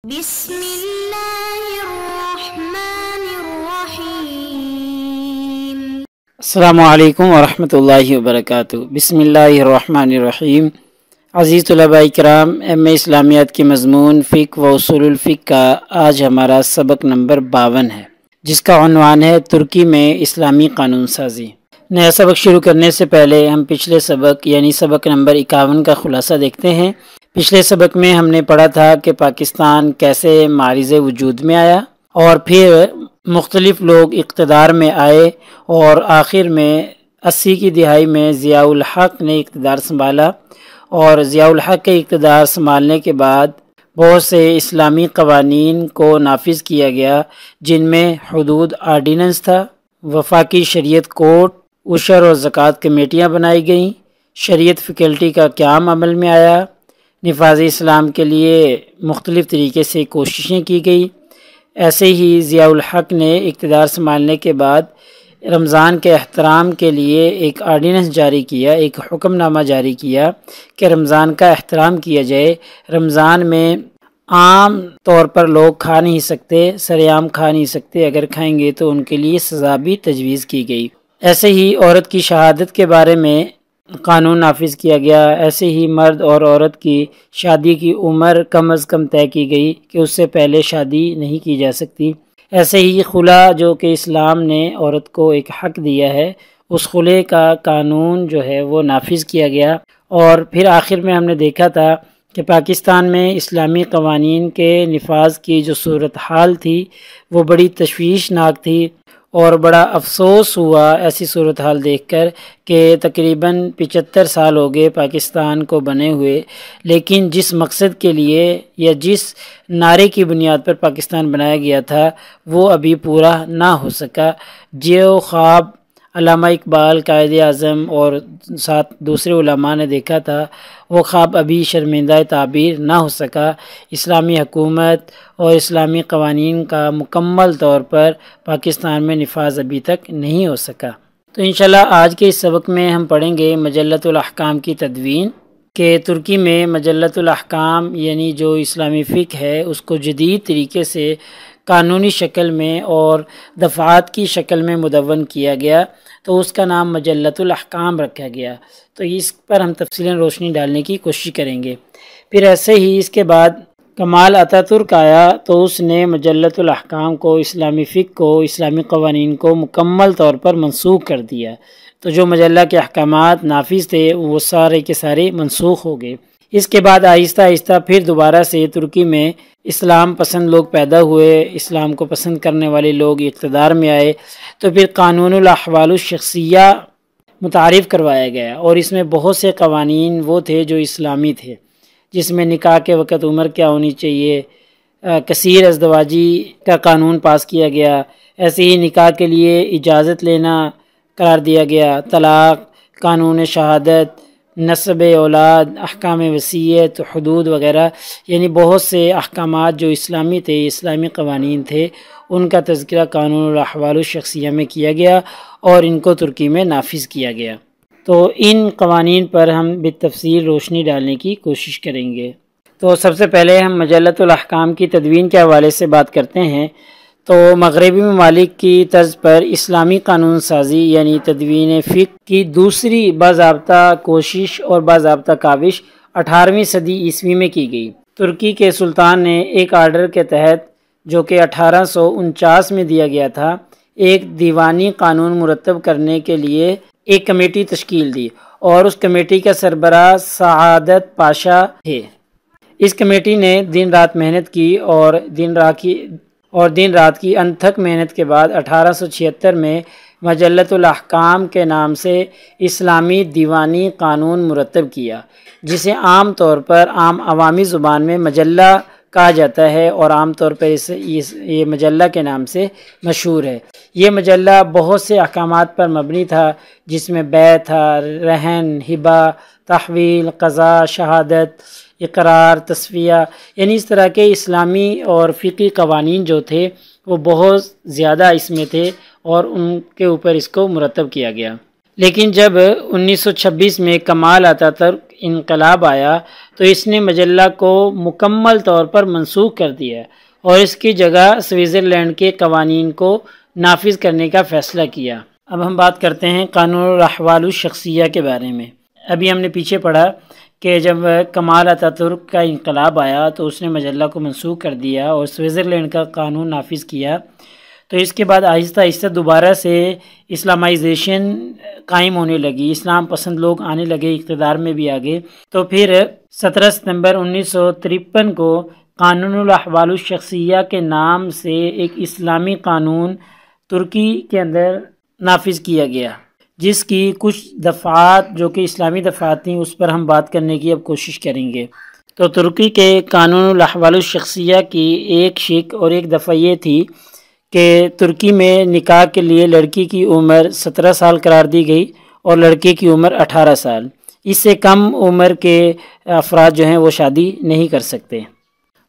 بسم اللہ الرحمن الرحیم۔ السلام علیکم ورحمۃ اللہ وبرکاتہ۔ بسم اللہ الرحمن الرحیم۔ عزیز طلباء کرام، ایم اے اسلامیات کے مضمون فقہ و اصول الفقہ کا آج ہمارا سبق نمبر 52 ہے، جس کا عنوان ہے ترکی میں اسلامی قانون سازی۔ نیا سبق شروع کرنے سے پہلے ہم پچھلے سبق یعنی سبق نمبر 51 کا خلاصہ دیکھتے ہیں۔ پچھلے سبق میں ہم نے پڑھا تھا کہ پاکستان کیسے معرض وجود میں آیا اور پھر مختلف لوگ اقتدار میں آئے اور آخر میں 80 کی دہائی میں ضیاء الحق نے اقتدار سنبھالا، اور ضیاء الحق کے اقتدار سنبھالنے کے بعد بہت سے اسلامی قوانین کو نافذ کیا گیا، جن میں حدود آرڈیننس تھا، وفاقی شریعت کوڈ، عشر اور زکوٰۃ کمیٹیاں بنائی گئیں، شریعت فیکلٹی کا قیام عمل میں آیا، نفاذ اسلام کے لیے مختلف طریقے سے کوششیں کی گئی۔ ایسے ہی ضیاء الحق نے اقتدار سنبھالنے کے بعد رمضان کے احترام کے لیے ایک آرڈیننس جاری کیا، ایک حکم نامہ جاری کیا کہ رمضان کا احترام کیا جائے۔ رمضان میں عام طور پر لوگ کھا نہیں سکتے، سر عام کھا نہیں سکتے، اگر کھائیں گے تو ان کے لیے سزا بھی تجویز کی گئی۔ ایسے ہی عورت کی شہادت کے بارے میں قانون نافذ کیا گیا۔ ایسے ہی مرد اور عورت کی شادی کی عمر کم از کم طے کی گئی کہ اس سے پہلے شادی نہیں کی جا سکتی۔ ایسے ہی خلا، جو کہ اسلام نے عورت کو ایک حق دیا ہے، اس خلے کا قانون جو ہے وہ نافذ کیا گیا۔ اور پھر آخر میں ہم نے دیکھا تھا کہ پاکستان میں اسلامی قوانین کے نفاذ کی جو صورتحال تھی وہ بڑی تشویشناک تھی، اور بڑا افسوس ہوا ایسی صورتحال دیکھ کر کہ تقریباً 75 سال ہو گئے پاکستان کو بنے ہوئے، لیکن جس مقصد کے لیے یا جس نعرے کی بنیاد پر پاکستان بنایا گیا تھا وہ ابھی پورا نہ ہو سکا۔ جو خواب علامہ اقبال، قائد اعظم اور ساتھ دوسرے علماء نے دیکھا تھا، وہ خواب ابھی شرمندہ تعبیر نہ ہو سکا۔ اسلامی حکومت اور اسلامی قوانین کا مکمل طور پر پاکستان میں نفاذ ابھی تک نہیں ہو سکا۔ تو انشاءاللہ آج کے اس سبق میں ہم پڑھیں گے مجلۃ الاحکام کی تدوین، کہ ترکی میں مجلۃ الاحکام یعنی جو اسلامی فقہ ہے اس کو جدید طریقے سے قانونی شکل میں اور دفعات کی شکل میں مدون کیا گیا، تو اس کا نام مجلۃ الاحکام رکھا گیا۔ تو اس پر ہم تفصیلاً روشنی ڈالنے کی کوشش کریں گے۔ پھر ایسے ہی اس کے بعد کمال اتہ ترک آیا، تو اس نے مجلۃ الاحکام کو، اسلامی فقہ کو، اسلامی قوانین کو مکمل طور پر منسوخ کر دیا۔ تو جو مجلہ کے احکامات نافذ تھے وہ سارے کے سارے منسوخ ہو گئے۔ اس کے بعد آہستہ آہستہ پھر دوبارہ سے ترکی میں اسلام پسند لوگ پیدا ہوئے، اسلام کو پسند کرنے والے لوگ اقتدار میں آئے، تو پھر قانون الاحوال الشخصیہ متعارف کروایا گیا، اور اس میں بہت سے قوانین وہ تھے جو اسلامی تھے، جس میں نکاح کے وقت عمر کیا ہونی چاہیے، کثیر ازدواجی کا قانون پاس کیا گیا، ایسے ہی نکاح کے لیے اجازت لینا قرار دیا گیا، طلاق، قانون شہادت، نسب اولاد، احکام وصیت، حدود وغیرہ، یعنی بہت سے احکامات جو اسلامی تھے، اسلامی قوانین تھے، ان کا تذکرہ قانون الاحوال الشخصیہ میں کیا گیا اور ان کو ترکی میں نافذ کیا گیا۔ تو ان قوانین پر ہم بالتفصیل روشنی ڈالنے کی کوشش کریں گے۔ تو سب سے پہلے ہم مجلۃ الاحکام کی تدوین کے حوالے سے بات کرتے ہیں۔ تو مغربی ممالک کی طرز پر اسلامی قانون سازی یعنی تدوین فقہ کی دوسری باضابطہ کوشش اور باضابطہ کاوش 18ویں صدی عیسوی میں کی گئی۔ ترکی کے سلطان نے ایک آرڈر کے تحت، جو کہ 1849 میں دیا گیا تھا، ایک دیوانی قانون مرتب کرنے کے لیے ایک کمیٹی تشکیل دی، اور اس کمیٹی کا سربراہ سعادت پاشا تھے۔ اس کمیٹی نے دن رات محنت کی، اور دن رات کی انتھک محنت کے بعد 1876 میں مجلۃ الاحکام کے نام سے اسلامی دیوانی قانون مرتب کیا، جسے عام طور پر عام عوامی زبان میں مجلہ کہا جاتا ہے، اور عام طور پر یہ مجلہ کے نام سے مشہور ہے۔ یہ مجلہ بہت سے احکامات پر مبنی تھا، جس میں بیع تھا، رہن، ہبہ، تحویل، قضاء، شہادت، اقرار، تصفیہ، یعنی اس طرح کے اسلامی اور فقہی قوانین جو تھے وہ بہت زیادہ اس میں تھے، اور ان کے اوپر اس کو مرتب کیا گیا۔ لیکن جب 1926 میں کمال اتہ ترک انقلاب آیا تو اس نے مجلہ کو مکمل طور پر منسوخ کر دیا اور اس کی جگہ سوئٹزرلینڈ کے قوانین کو نافذ کرنے کا فیصلہ کیا۔ اب ہم بات کرتے ہیں قانون الاحوال الشخصیہ کے بارے میں۔ ابھی ہم نے پیچھے پڑھا کہ جب کمال اتاتürk کا انقلاب آیا تو اس نے مجلہ کو منسوخ کر دیا اور سوئٹزرلینڈ کا قانون نافذ کیا، تو اس کے بعد آہستہ آہستہ دوبارہ سے اسلامائزیشن قائم ہونے لگی، اسلام پسند لوگ آنے لگے، اقتدار میں بھی آگے۔ تو پھر 17 ستمبر 1953 کو قانون الاحوال الشخصیہ کے نام سے ایک اسلامی قانون ترکی کے اندر نافذ کیا گیا، جس کی کچھ دفعات جو کہ اسلامی دفعات تھیں اس پر ہم بات کرنے کی اب کوشش کریں گے۔ تو ترکی کے قانون الاحوال الشخصیہ کی ایک شق اور ایک دفعہ یہ تھی کہ ترکی میں نکاح کے لیے لڑکی کی عمر 17 سال قرار دی گئی اور لڑکے کی عمر 18 سال۔ اس سے کم عمر کے افراد جو ہیں وہ شادی نہیں کر سکتے،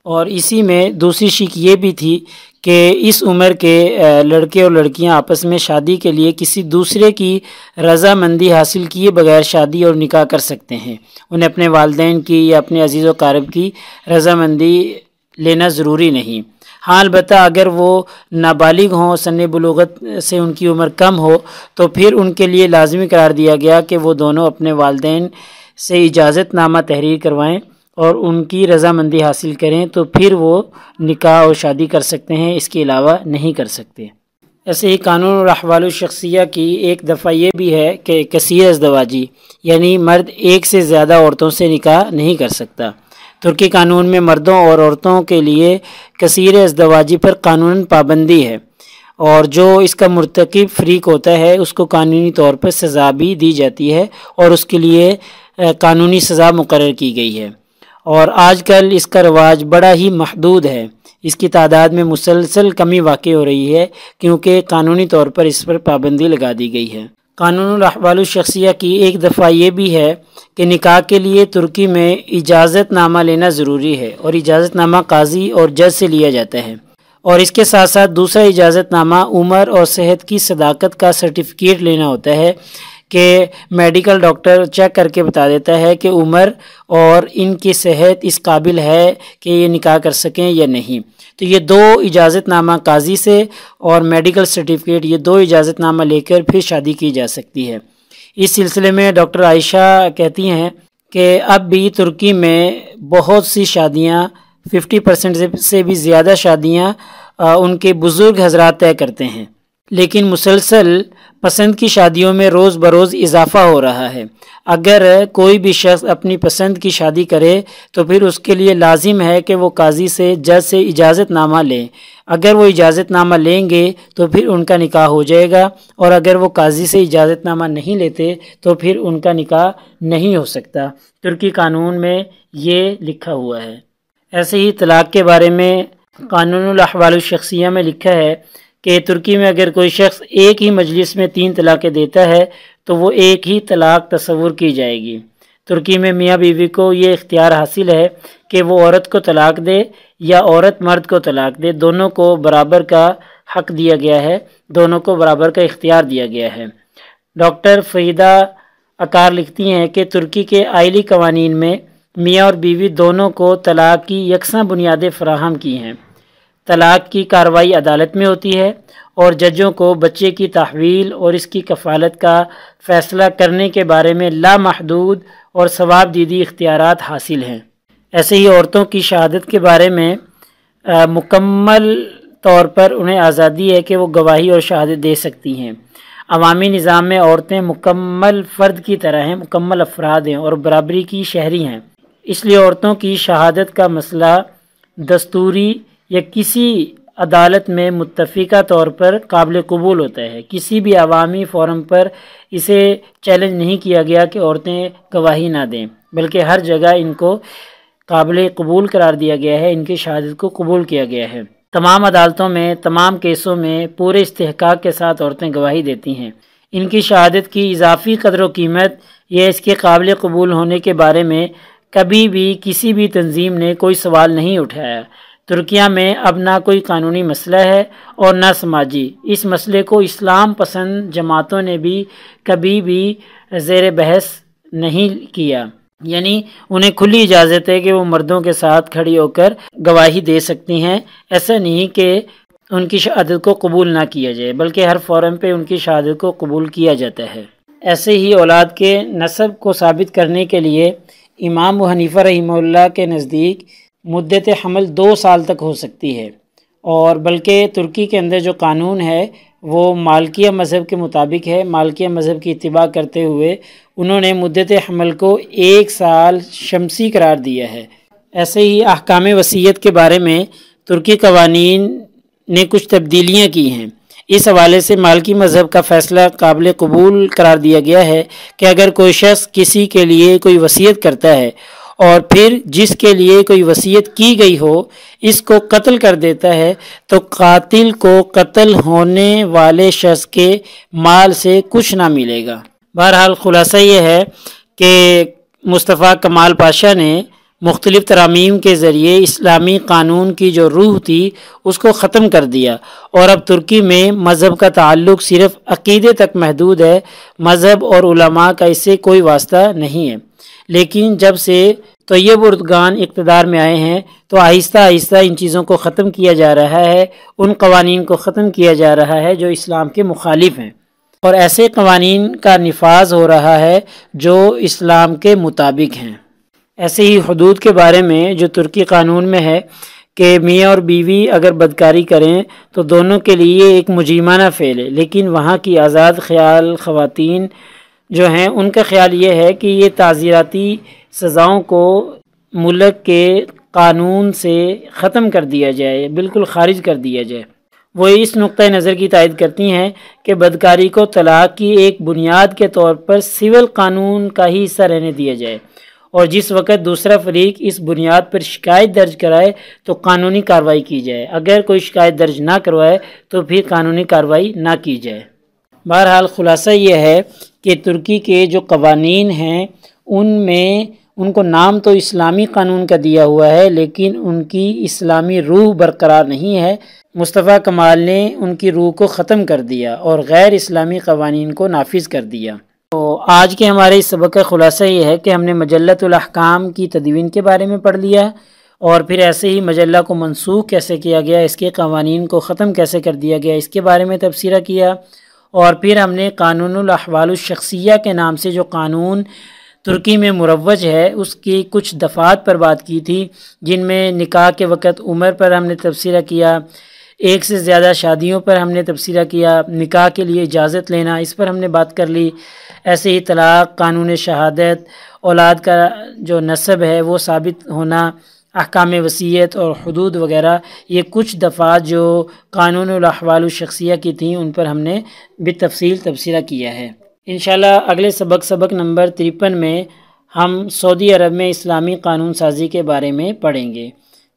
اور اسی میں دوسری شق یہ بھی تھی کہ اس عمر کے لڑکے اور لڑکیاں آپس میں شادی کے لیے کسی دوسرے کی رضامندی حاصل کیے بغیر شادی اور نکاح کر سکتے ہیں، انہیں اپنے والدین کی یا اپنے عزیز و اقارب کی رضامندی لینا ضروری نہیں۔ ہاں البتہ اگر وہ نابالغ ہوں، سن بلوغت سے ان کی عمر کم ہو، تو پھر ان کے لیے لازمی قرار دیا گیا کہ وہ دونوں اپنے والدین سے اجازت نامہ تحریر کروائیں اور ان کی رضامندی حاصل کریں، تو پھر وہ نکاح اور شادی کر سکتے ہیں، اس کے علاوہ نہیں کر سکتے۔ ایسے ہی قانون الاحوال الشخصیہ کی ایک دفعہ یہ بھی ہے کہ کثیر ازدواجی، یعنی مرد ایک سے زیادہ عورتوں سے نکاح نہیں کر سکتا۔ ترکی قانون میں مردوں اور عورتوں کے لیے کثیر ازدواجی پر قانون پابندی ہے، اور جو اس کا مرتکب فریق ہوتا ہے اس کو قانونی طور پر سزا بھی دی جاتی ہے اور اس کے لیے قانونی سزا مقرر کی گئی ہے، اور آج کل اس کا رواج بڑا ہی محدود ہے، اس کی تعداد میں مسلسل کمی واقع ہو رہی ہے کیونکہ قانونی طور پر اس پر پابندی لگا دی گئی ہے۔ قانون الاحوال الشخصیہ کی ایک دفعہ یہ بھی ہے کہ نکاح کے لیے ترکی میں اجازت نامہ لینا ضروری ہے، اور اجازت نامہ قاضی اور جج سے لیا جاتا ہے، اور اس کے ساتھ ساتھ دوسرا اجازت نامہ عمر اور صحت کی صداقت کا سرٹیفکیٹ لینا ہوتا ہے کہ میڈیکل ڈاکٹر چیک کر کے بتا دیتا ہے کہ عمر اور ان کی صحت اس قابل ہے کہ یہ نکاح کر سکیں یا نہیں۔ تو یہ دو اجازت نامہ قاضی سے اور میڈیکل سرٹیفکیٹ، یہ دو اجازت نامہ لے کر پھر شادی کی جا سکتی ہے۔ اس سلسلے میں ڈاکٹر عائشہ کہتی ہیں کہ اب بھی ترکی میں بہت سی شادیاں 50% سے بھی زیادہ شادیاں ان کے بزرگ حضرات طے کرتے ہیں، لیکن مسلسل پسند کی شادیوں میں روز بروز اضافہ ہو رہا ہے۔ اگر کوئی بھی شخص اپنی پسند کی شادی کرے تو پھر اس کے لیے لازم ہے کہ وہ قاضی سے، جج سے اجازت نامہ لیں۔ اگر وہ اجازت نامہ لیں گے تو پھر ان کا نکاح ہو جائے گا، اور اگر وہ قاضی سے اجازت نامہ نہیں لیتے تو پھر ان کا نکاح نہیں ہو سکتا۔ ترکی قانون میں یہ لکھا ہوا ہے۔ ایسے ہی طلاق کے بارے میں قانون الاحوال الشخصیہ میں لکھا ہے کہ ترکی میں اگر کوئی شخص ایک ہی مجلس میں 3 طلاقیں دیتا ہے تو وہ ایک ہی طلاق تصور کی جائے گی۔ ترکی میں میاں بیوی کو یہ اختیار حاصل ہے کہ وہ عورت کو طلاق دے یا عورت مرد کو طلاق دے، دونوں کو برابر کا حق دیا گیا ہے، دونوں کو برابر کا اختیار دیا گیا ہے۔ ڈاکٹر فریدہ اکار لکھتی ہیں کہ ترکی کے آئلی قوانین میں میاں اور بیوی دونوں کو طلاق کی یکساں بنیادیں فراہم کی ہیں۔ طلاق کی کارروائی عدالت میں ہوتی ہے، اور ججوں کو بچے کی تحویل اور اس کی کفالت کا فیصلہ کرنے کے بارے میں لامحدود اور ثواب دیدی اختیارات حاصل ہیں۔ ایسے ہی عورتوں کی شہادت کے بارے میں مکمل طور پر انہیں آزادی ہے کہ وہ گواہی اور شہادت دے سکتی ہیں۔ عوامی نظام میں عورتیں مکمل فرد کی طرح ہیں، مکمل افراد ہیں اور برابری کی شہری ہیں، اس لیے عورتوں کی شہادت کا مسئلہ دستوری یا کسی عدالت میں متفقہ طور پر قابل قبول ہوتا ہے۔ کسی بھی عوامی فورم پر اسے چیلنج نہیں کیا گیا کہ عورتیں گواہی نہ دیں، بلکہ ہر جگہ ان کو قابل قبول قرار دیا گیا ہے، ان کی شہادت کو قبول کیا گیا ہے۔ تمام عدالتوں میں، تمام کیسوں میں پورے استحقاق کے ساتھ عورتیں گواہی دیتی ہیں۔ ان کی شہادت کی اضافی قدر و قیمت یا اس کے قابل قبول ہونے کے بارے میں کبھی بھی کسی بھی تنظیم نے کوئی سوال نہیں اٹھایا۔ ترکیہ میں اب نہ کوئی قانونی مسئلہ ہے اور نہ سماجی۔ اس مسئلے کو اسلام پسند جماعتوں نے بھی کبھی بھی زیر بحث نہیں کیا۔ یعنی انہیں کھلی اجازت ہے کہ وہ مردوں کے ساتھ کھڑی ہو کر گواہی دے سکتی ہیں، ایسا نہیں کہ ان کی شہادت کو قبول نہ کیا جائے، بلکہ ہر فورم پہ ان کی شہادت کو قبول کیا جاتا ہے۔ ایسے ہی اولاد کے نسب کو ثابت کرنے کے لیے امام ابو حنیفہ رحمہ اللہ کے نزدیک مدت حمل 2 سال تک ہو سکتی ہے، اور بلکہ ترکی کے اندر جو قانون ہے وہ مالکیہ مذہب کے مطابق ہے۔ مالکیہ مذہب کی اتباع کرتے ہوئے انہوں نے مدت حمل کو 1 سال شمسی قرار دیا ہے۔ ایسے ہی احکام وصیت کے بارے میں ترکی قوانین نے کچھ تبدیلیاں کی ہیں۔ اس حوالے سے مالکی مذہب کا فیصلہ قابل قبول قرار دیا گیا ہے کہ اگر کوئی شخص کسی کے لیے کوئی وصیت کرتا ہے اور پھر جس کے لیے کوئی وصیت کی گئی ہو اس کو قتل کر دیتا ہے تو قاتل کو قتل ہونے والے شخص کے مال سے کچھ نہ ملے گا۔ بہرحال خلاصہ یہ ہے کہ مصطفیٰ کمال پاشا نے مختلف ترامیم کے ذریعے اسلامی قانون کی جو روح تھی اس کو ختم کر دیا، اور اب ترکی میں مذہب کا تعلق صرف عقیدے تک محدود ہے، مذہب اور علماء کا اس سے کوئی واسطہ نہیں ہے۔ لیکن جب سے طیب اردگان اقتدار میں آئے ہیں تو آہستہ آہستہ ان چیزوں کو ختم کیا جا رہا ہے، ان قوانین کو ختم کیا جا رہا ہے جو اسلام کے مخالف ہیں، اور ایسے قوانین کا نفاذ ہو رہا ہے جو اسلام کے مطابق ہیں۔ ایسے ہی حدود کے بارے میں جو ترکی قانون میں ہے کہ میاں اور بیوی اگر بدکاری کریں تو دونوں کے لیے ایک مجرمانہ فعل ہے، لیکن وہاں کی آزاد خیال خواتین جو ہیں ان کا خیال یہ ہے کہ یہ تعزیراتی سزاؤں کو ملک کے قانون سے ختم کر دیا جائے، بالکل خارج کر دیا جائے۔ وہ اس نقطۂ نظر کی تائید کرتی ہیں کہ بدکاری کو طلاق کی ایک بنیاد کے طور پر سول قانون کا ہی حصہ رہنے دیا جائے، اور جس وقت دوسرا فریق اس بنیاد پر شکایت درج کرائے تو قانونی کارروائی کی جائے، اگر کوئی شکایت درج نہ کروائے تو پھر قانونی کارروائی نہ کی جائے۔ بہرحال خلاصہ یہ ہے کہ ترکی کے جو قوانین ہیں ان میں ان کو نام تو اسلامی قانون کا دیا ہوا ہے لیکن ان کی اسلامی روح برقرار نہیں ہے۔ مصطفیٰ کمال نے ان کی روح کو ختم کر دیا اور غیر اسلامی قوانین کو نافذ کر دیا۔ تو آج کے ہمارے اس سبق کا خلاصہ یہ ہے کہ ہم نے مجلۃ الاحکام کی تدوین کے بارے میں پڑھ لیا، اور پھر ایسے ہی مجلہ کو منسوخ کیسے کیا گیا، اس کے قوانین کو ختم کیسے کر دیا گیا، اس کے بارے میں تبصرہ کیا، اور پھر ہم نے قانون الاحوال الشخصیہ کے نام سے جو قانون ترکی میں مروج ہے اس کی کچھ دفعات پر بات کی تھی، جن میں نکاح کے وقت عمر پر ہم نے تبصرہ کیا، ایک سے زیادہ شادیوں پر ہم نے تبصرہ کیا، نکاح کے لیے اجازت لینا اس پر ہم نے بات کر لی، ایسے ہی طلاق، قانون شہادت، اولاد کا جو نسب ہے وہ ثابت ہونا، احکام وصیت اور حدود وغیرہ، یہ کچھ دفعات جو قانون الاحوال الشخصیہ کی تھیں ان پر ہم نے بالتفصیل تبصرہ کیا ہے۔ انشاءاللہ اگلے سبق نمبر 53 میں ہم سعودی عرب میں اسلامی قانون سازی کے بارے میں پڑھیں گے۔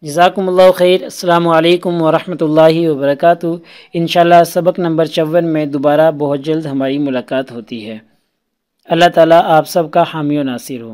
جزاکم اللہ خیر۔ السلام علیکم ورحمۃ اللہ وبرکاتہ۔ انشاءاللہ سبق نمبر 54 میں دوبارہ بہت جلد ہماری ملاقات ہوتی ہے۔ اللہ تعالیٰ آپ سب کا حامی و ناصر ہو۔